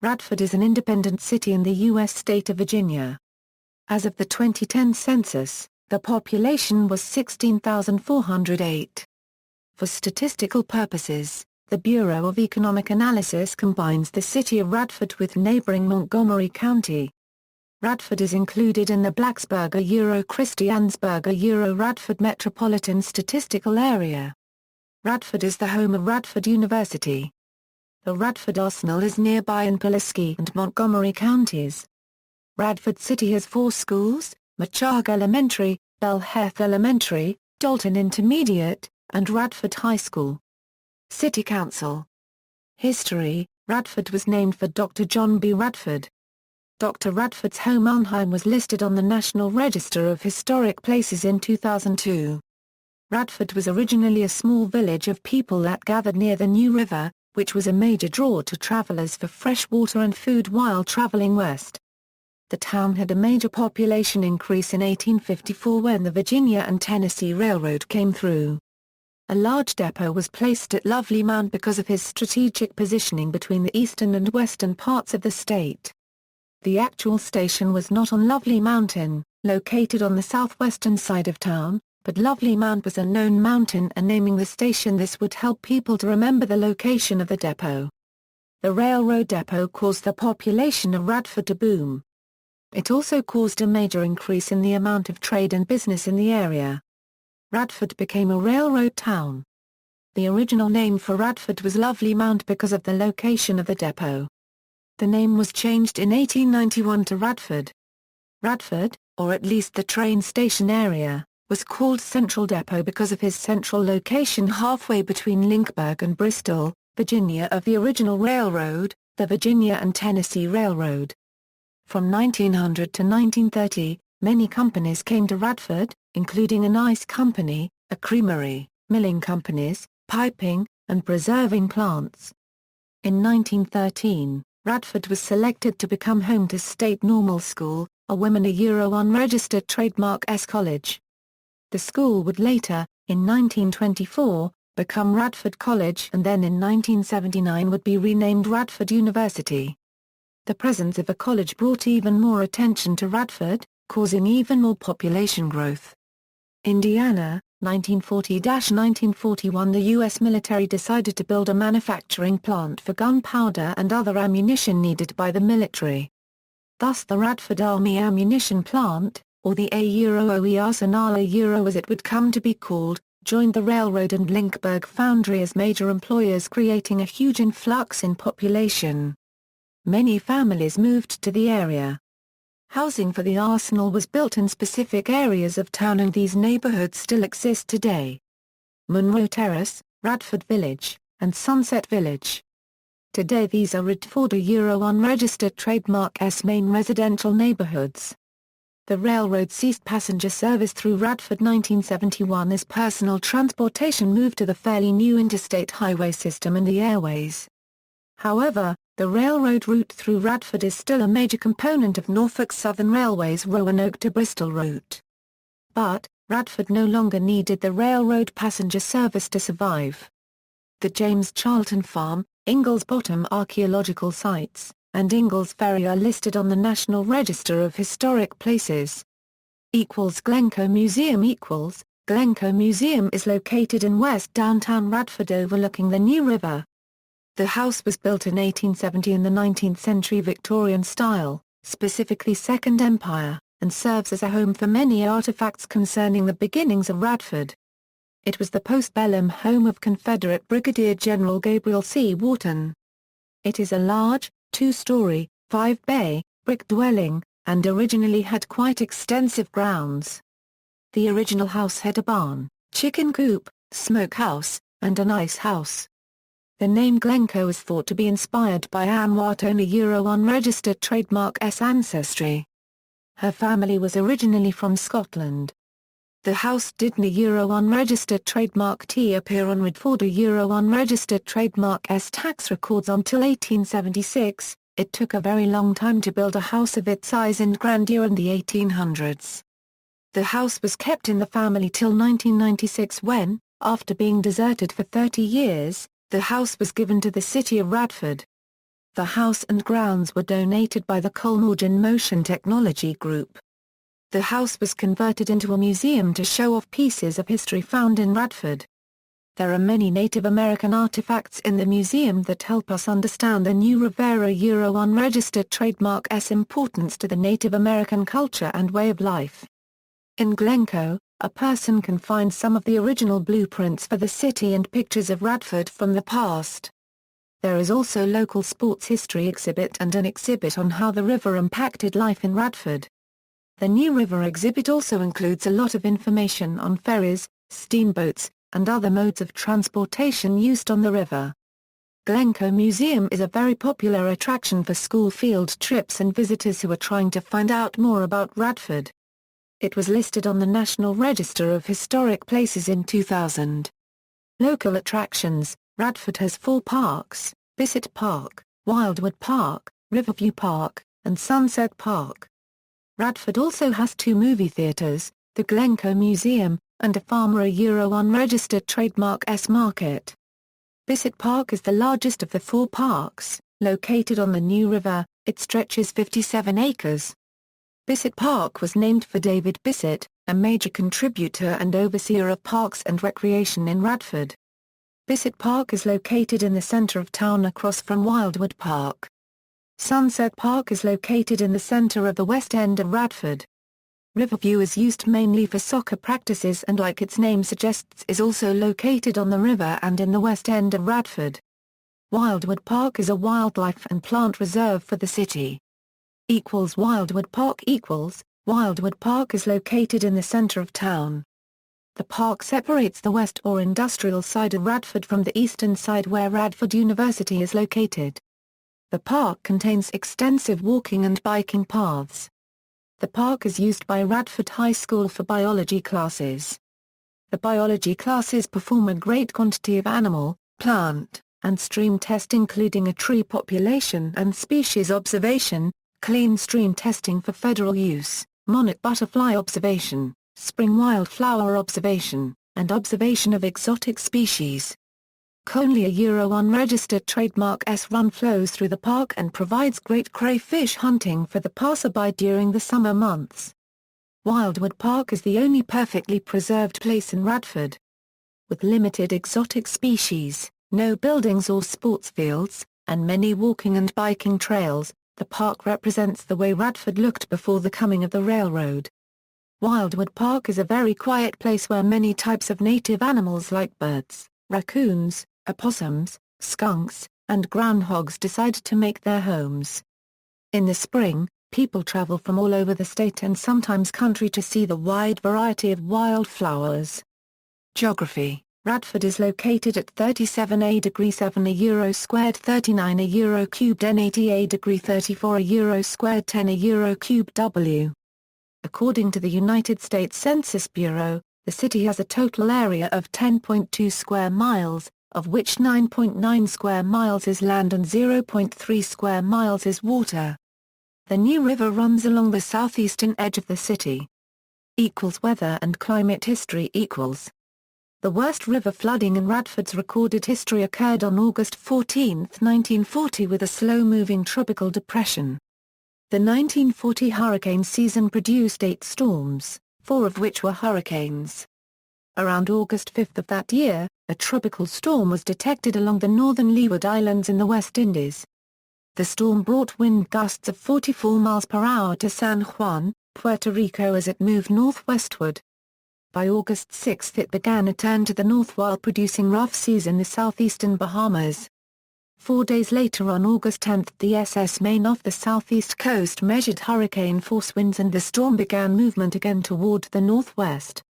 Radford is an independent city in the U.S. state of Virginia. As of the 2010 census, the population was 16,408. For statistical purposes, the Bureau of Economic Analysis combines the city of Radford with neighboring Montgomery County. Radford is included in the Blacksburg-Christiansburg-Radford Metropolitan Statistical Area. Radford is the home of Radford University. The Radford Arsenal is nearby in Pulaski and Montgomery counties. Radford City has 4 schools: Machaga Elementary, Belheath Elementary, Dalton Intermediate, and Radford High School. City Council. History: Radford was named for Dr. John B. Radford. Dr. Radford's home Arnheim was listed on the National Register of Historic Places in 2002. Radford was originally a small village of people that gathered near the New River, which was a major draw to travelers for fresh water and food while traveling west. The town had a major population increase in 1854 when the Virginia and Tennessee Railroad came through. A large depot was placed at Lovely Mound because of his strategic positioning between the eastern and western parts of the state. The actual station was not on Lovely Mountain, located on the southwestern side of town, but Lovely Mound was a known mountain, and naming the station this would help people to remember the location of the depot. The railroad depot caused the population of Radford to boom. It also caused a major increase in the amount of trade and business in the area. Radford became a railroad town. The original name for Radford was Lovely Mound because of the location of the depot. The name was changed in 1891 to Radford. Radford, or at least the train station area, was called Central Depot because of his central location halfway between Lynchburg and Bristol, Virginia of the original railroad, the Virginia and Tennessee Railroad. From 1900 to 1930, many companies came to Radford, including an ice company, a creamery, milling companies, piping, and preserving plants. In 1913, Radford was selected to become home to State Normal School, a women unregistered trademark S college. The school would later, in 1924, become Radford College, and then in 1979 would be renamed Radford University. The presence of a college brought even more attention to Radford, causing even more population growth. Indiana, 1940-1941. The U.S. military decided to build a manufacturing plant for gunpowder and other ammunition needed by the military. Thus the Radford Army Ammunition Plant, or the AUOE Arsenal as it would come to be called, joined the railroad and Lynchburg foundry as major employers, creating a huge influx in population. Many families moved to the area. Housing for the arsenal was built in specific areas of town, and these neighborhoods still exist today. Monroe Terrace, Radford Village, and Sunset Village. Today these are Radford unregistered trademark S main residential neighborhoods. The railroad ceased passenger service through Radford 1971 as personal transportation moved to the fairly new interstate highway system and the airways. However, the railroad route through Radford is still a major component of Norfolk Southern Railway's Roanoke to Bristol route. But, Radford no longer needed the railroad passenger service to survive. The James Charlton Farm, Ingalls Bottom Archaeological Sites, and Ingalls Ferry are listed on the National Register of Historic Places. Glencoe Museum. Glencoe Museum is located in west downtown Radford overlooking the New River. The house was built in 1870 in the 19th century Victorian style, specifically Second Empire, and serves as a home for many artifacts concerning the beginnings of Radford. It was the postbellum home of Confederate Brigadier General Gabriel C. Wharton. It is a large, 2-story, 5-bay, brick dwelling, and originally had quite extensive grounds. The original house had a barn, chicken coop, smokehouse, and an ice house. The name Glencoe is thought to be inspired by Anne Wharton unregistered trademark S ancestry. Her family was originally from Scotland. The house didn't unregistered trademark T appear on Radford unregistered trademark S tax records until 1876. It took a very long time to build a house of its size and grandeur in the 1800s. The house was kept in the family till 1996 when, after being deserted for 30 years, the house was given to the city of Radford. The house and grounds were donated by the Colmorgen Motion Technology Group. The house was converted into a museum to show off pieces of history found in Radford. There are many Native American artifacts in the museum that help us understand the new Rivera Euro unregistered trademark's importance to the Native American culture and way of life. In Glencoe, a person can find some of the original blueprints for the city and pictures of Radford from the past. There is also local sports history exhibit and an exhibit on how the river impacted life in Radford. The New River exhibit also includes a lot of information on ferries, steamboats, and other modes of transportation used on the river. Glencoe Museum is a very popular attraction for school field trips and visitors who are trying to find out more about Radford. It was listed on the National Register of Historic Places in 2000. Local attractions: Radford has 4 parks: Bissett Park, Wildwood Park, Riverview Park, and Sunset Park. Radford also has 2 movie theaters, the Glencoe Museum, and a Farmer Euro unregistered trademark's market. Bissett Park is the largest of the 4 parks, located on the New River. It stretches 57 acres. Bissett Park was named for David Bissett, a major contributor and overseer of parks and recreation in Radford. Bissett Park is located in the center of town across from Wildwood Park. Sunset Park is located in the center of the west end of Radford. Riverview is used mainly for soccer practices and, like its name suggests, is also located on the river and in the west end of Radford. Wildwood Park is a wildlife and plant reserve for the city. Wildwood Park Wildwood Park is located in the center of town. The park separates the west or industrial side of Radford from the eastern side where Radford University is located. The park contains extensive walking and biking paths. The park is used by Radford High School for biology classes. The biology classes perform a great quantity of animal, plant, and stream test including a tree population and species observation, clean stream testing for federal use, monarch butterfly observation, spring wildflower observation, and observation of exotic species. Only a Euro unregistered trademark's run flows through the park and provides great crayfish hunting for the passerby during the summer months. Wildwood Park is the only perfectly preserved place in Radford. With limited exotic species, no buildings or sports fields, and many walking and biking trails, the park represents the way Radford looked before the coming of the railroad. Wildwood Park is a very quiet place where many types of native animals like birds, raccoons, opossums, skunks, and groundhogs decide to make their homes. In the spring, people travel from all over the state and sometimes country to see the wide variety of wildflowers. Geography: Radford is located at 37°7 a euro squared 39 a euro cubed n 88°34 a euro squared 10 a euro cubed w. According to the United States Census Bureau, the city has a total area of 10.2 square miles, of which 9.9 square miles is land and 0.3 square miles is water. The New River runs along the southeastern edge of the city. Weather and climate history equals. The worst river flooding in Radford's recorded history occurred on August 14, 1940 with a slow-moving tropical depression. The 1940 hurricane season produced 8 storms, 4 of which were hurricanes. Around August 5 of that year, a tropical storm was detected along the northern Leeward Islands in the West Indies. The storm brought wind gusts of 44 miles per hour to San Juan, Puerto Rico as it moved northwestward. By August 6 it began a turn to the north while producing rough seas in the southeastern Bahamas. 4 days later on August 10 the SS Maine off the southeast coast measured hurricane-force winds and the storm began movement again toward the northwest.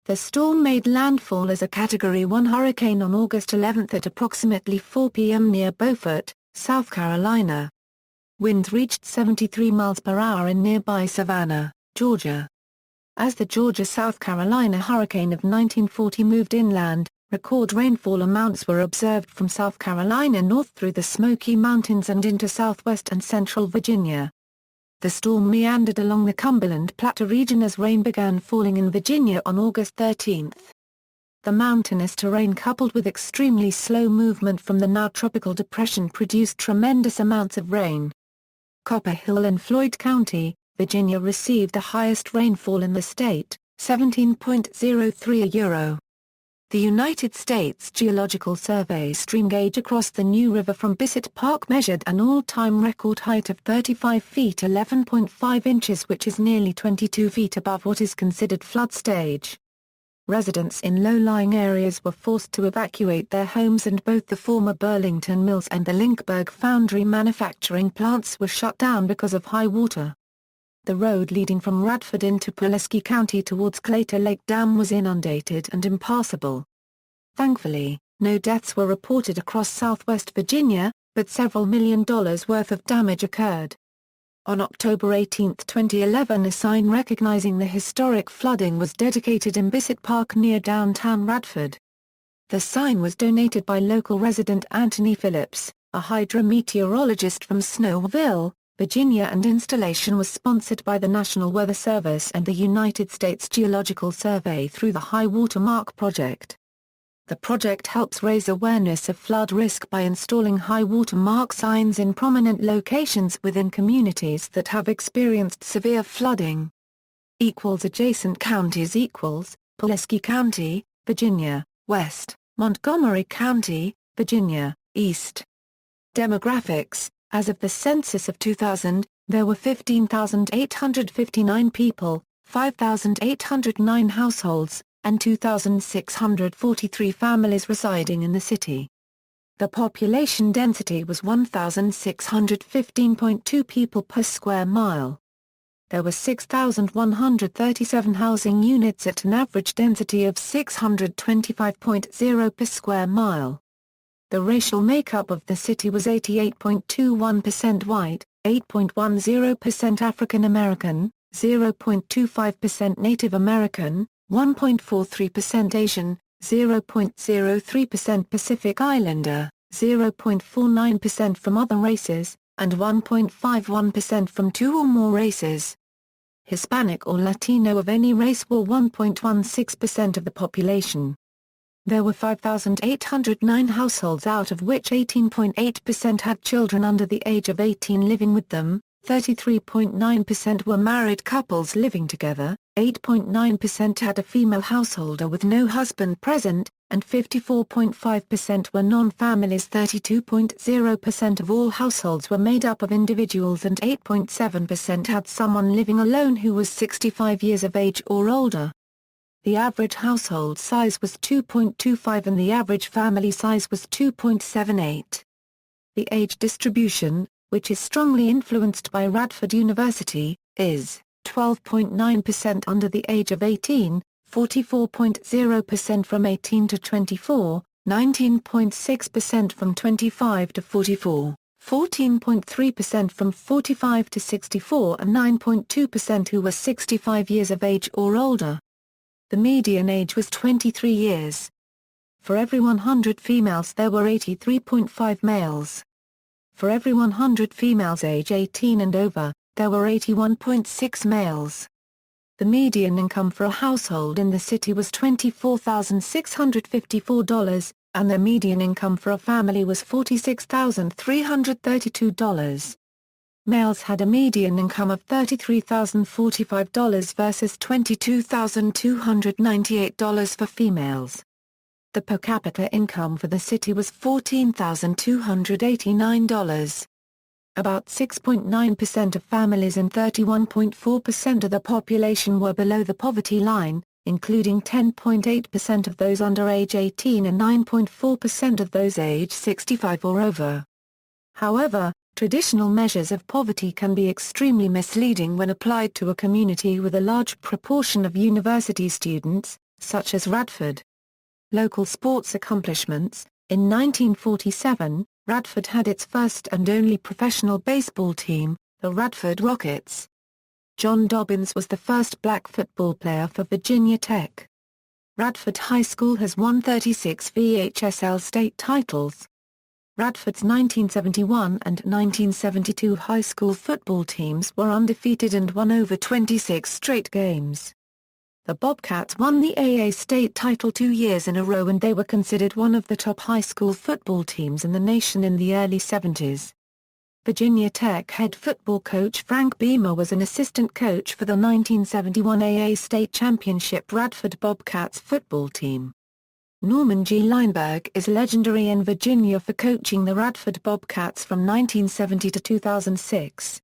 The storm made landfall as a Category 1 hurricane on August 11 at approximately 4 p.m. near Beaufort, South Carolina. Winds reached 73 miles per hour in nearby Savannah, Georgia. As the Georgia-South Carolina hurricane of 1940 moved inland, record rainfall amounts were observed from South Carolina north through the Smoky Mountains and into southwest and central Virginia. The storm meandered along the Cumberland Plateau region as rain began falling in Virginia on August 13. The mountainous terrain coupled with extremely slow movement from the now tropical depression produced tremendous amounts of rain. Copper Hill in Floyd County, Virginia received the highest rainfall in the state, 17.03 euro. The United States Geological Survey stream gauge across the New River from Bissett Park measured an all-time record height of 35 feet 11.5 inches, which is nearly 22 feet above what is considered flood stage. Residents in low-lying areas were forced to evacuate their homes, and both the former Burlington Mills and the Lynchburg Foundry manufacturing plants were shut down because of high water. The road leading from Radford into Pulaski County towards Claytor Lake Dam was inundated and impassable. Thankfully, no deaths were reported across southwest Virginia, but several $1 million worth of damage occurred. On October 18, 2011, a sign recognizing the historic flooding was dedicated in Bissett Park near downtown Radford. The sign was donated by local resident Anthony Phillips, a hydrometeorologist from Snowville, Virginia, and installation was sponsored by the National Weather Service and the United States Geological Survey through the High Water Mark Project. The project helps raise awareness of flood risk by installing high water mark signs in prominent locations within communities that have experienced severe flooding. Adjacent counties Pulaski County, Virginia, west, Montgomery County, Virginia, east. Demographics. As of the census of 2000, there were 15,859 people, 5,809 households, and 2,643 families residing in the city. The population density was 1,615.2 people per square mile. There were 6,137 housing units at an average density of 625.0 per square mile. The racial makeup of the city was 88.21% white, 8.10% African American, 0.25% Native American, 1.43% Asian, 0.03% Pacific Islander, 0.49% from other races, and 1.51% from two or more races. Hispanic or Latino of any race were 1.16% of the population. There were 5,809 households, out of which 18.8% had children under the age of 18 living with them, 33.9% were married couples living together, 8.9% had a female householder with no husband present, and 54.5% were non-families. 32.0% of all households were made up of individuals, and 8.7% had someone living alone who was 65 years of age or older. The average household size was 2.25 and the average family size was 2.78. The age distribution, which is strongly influenced by Radford University, is 12.9% under the age of 18, 44.0% from 18 to 24, 19.6% from 25 to 44, 14.3% from 45 to 64, and 9.2% who were 65 years of age or older. The median age was 23 years. For every 100 females there were 83.5 males. For every 100 females age 18 and over, there were 81.6 males. The median income for a household in the city was $24,654, and the median income for a family was $46,332. Males had a median income of $33,045 versus $22,298 for females. The per capita income for the city was $14,289. About 6.9% of families and 31.4% of the population were below the poverty line, including 10.8% of those under age 18 and 9.4% of those age 65 or over. However, traditional measures of poverty can be extremely misleading when applied to a community with a large proportion of university students, such as Radford. Local sports accomplishments. In 1947, Radford had its first and only professional baseball team, the Radford Rockets. John Dobbins was the first black football player for Virginia Tech. Radford High School has won 36 VHSL state titles. Radford's 1971 and 1972 high school football teams were undefeated and won over 26 straight games. The Bobcats won the AA state title 2 years in a row and they were considered one of the top high school football teams in the nation in the early 70s. Virginia Tech head football coach Frank Beamer was an assistant coach for the 1971 AA state championship Radford Bobcats football team. Norman G. Lineberg is legendary in Virginia for coaching the Radford Bobcats from 1970 to 2006.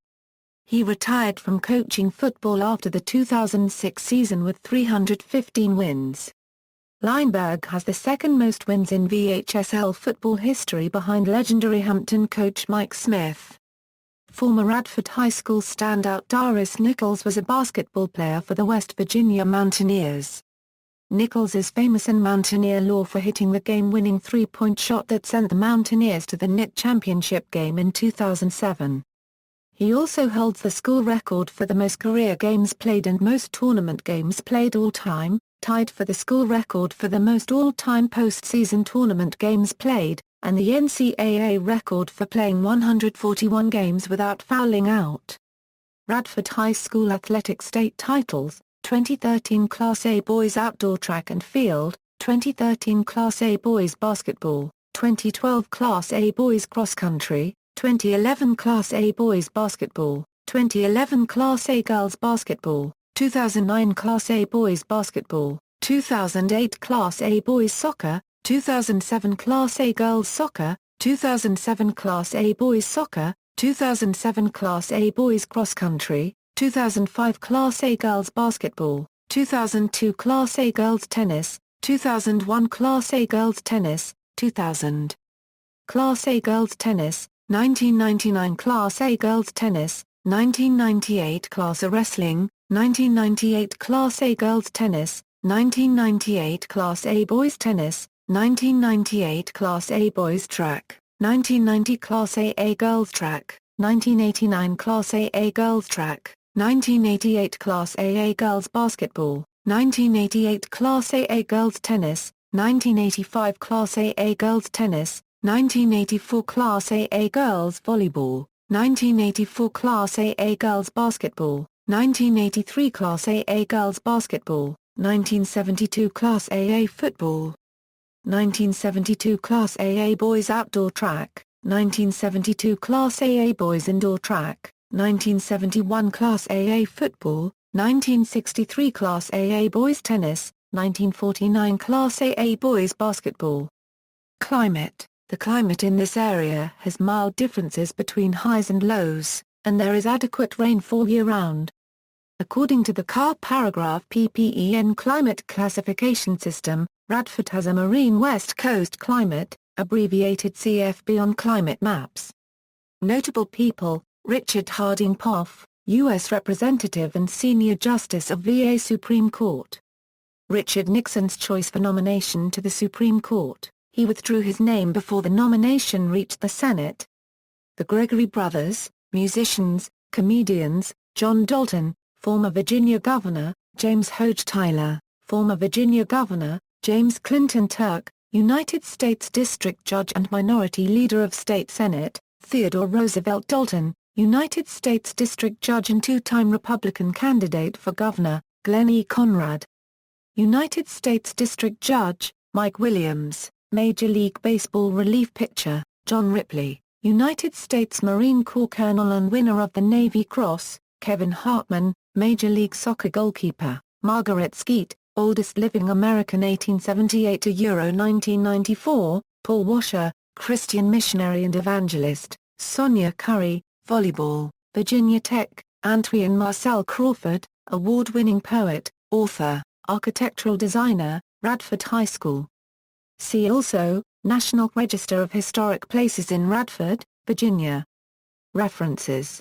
He retired from coaching football after the 2006 season with 315 wins. Lineberg has the second most wins in VHSL football history behind legendary Hampton coach Mike Smith. Former Radford High School standout Darius Nichols was a basketball player for the West Virginia Mountaineers. Nichols is famous in Mountaineer lore for hitting the game-winning three-point shot that sent the Mountaineers to the NIT championship game in 2007. He also holds the school record for the most career games played and most tournament games played all-time, tied for the school record for the most all-time postseason tournament games played, and the NCAA record for playing 141 games without fouling out. Radford High School athletic state titles: 2013 Class A Boys Outdoor Track and Field, 2013 Class A Boys Basketball, 2012 Class A Boys Cross Country, 2011 Class A Boys Basketball, 2011 Class A Girls Basketball, 2009 Class A Boys Basketball, 2008 Class A Boys Soccer, 2007 Class A Girls Soccer, 2007 Class A Boys Soccer, 2007 Class A Boys Cross Country, 2005 Class A Girls Basketball, 2002 Class A Girls Tennis, 2001 Class A Girls Tennis, 2000 Class A Girls Tennis, 1999 Class A Girls Tennis, 1998 Class A Wrestling, 1998 Class A Girls Tennis, 1998 Class A Boys Tennis, 1998 Class A Boys Track, 1990 Class A Girls Track, 1989 Class A Girls Track, 1988 Class A Girls Basketball, 1988 Class A Girls Tennis, 1985 Class A Girls Tennis, 1984 Class A Girls Volleyball, 1984 Class A Girls Basketball, 1983 Class A Girls Basketball, 1972 Class AA Football, 1972 Class AA Boys Outdoor Track, 1972 Class AA Boys Indoor Track, 1971 Class AA Football, 1963 Class AA Boys Tennis, 1949 Class AA Boys Basketball. Climate: the climate in this area has mild differences between highs and lows, and there is adequate rainfall year-round. According to the CAR paragraph PPEN climate classification system, Radford has a marine west coast climate, abbreviated CFB on climate maps. Notable people: Richard Harding Poff, U.S. Representative and Senior Justice of VA Supreme Court. Richard Nixon's choice for nomination to the Supreme Court, he withdrew his name before the nomination reached the Senate. The Gregory brothers, musicians, comedians: John Dalton, former Virginia Governor, James Hoge Tyler, former Virginia Governor, James Clinton Turk, United States District Judge and Minority Leader of State Senate, Theodore Roosevelt Dalton, United States District Judge and two-time Republican candidate for governor, Glenn E. Conrad. United States District Judge, Mike Williams, Major League Baseball relief pitcher, John Ripley, United States Marine Corps Colonel and winner of the Navy Cross, Kevin Hartman, Major League Soccer goalkeeper, Margaret Skeet, oldest living American 1878 to Euro 1994, Paul Washer, Christian missionary and evangelist, Sonia Curry, volleyball, Virginia Tech, Antoine Marcel Crawford, award-winning poet, author, architectural designer, Radford High School. See also, National Register of Historic Places in Radford, Virginia. References.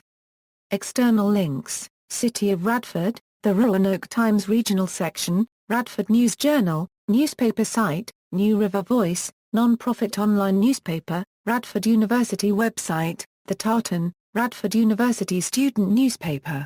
External links: City of Radford, the Roanoke Times Regional Section, Radford News Journal, newspaper site, New River Voice, non-profit online newspaper, Radford University website, The Tartan, Radford University student newspaper.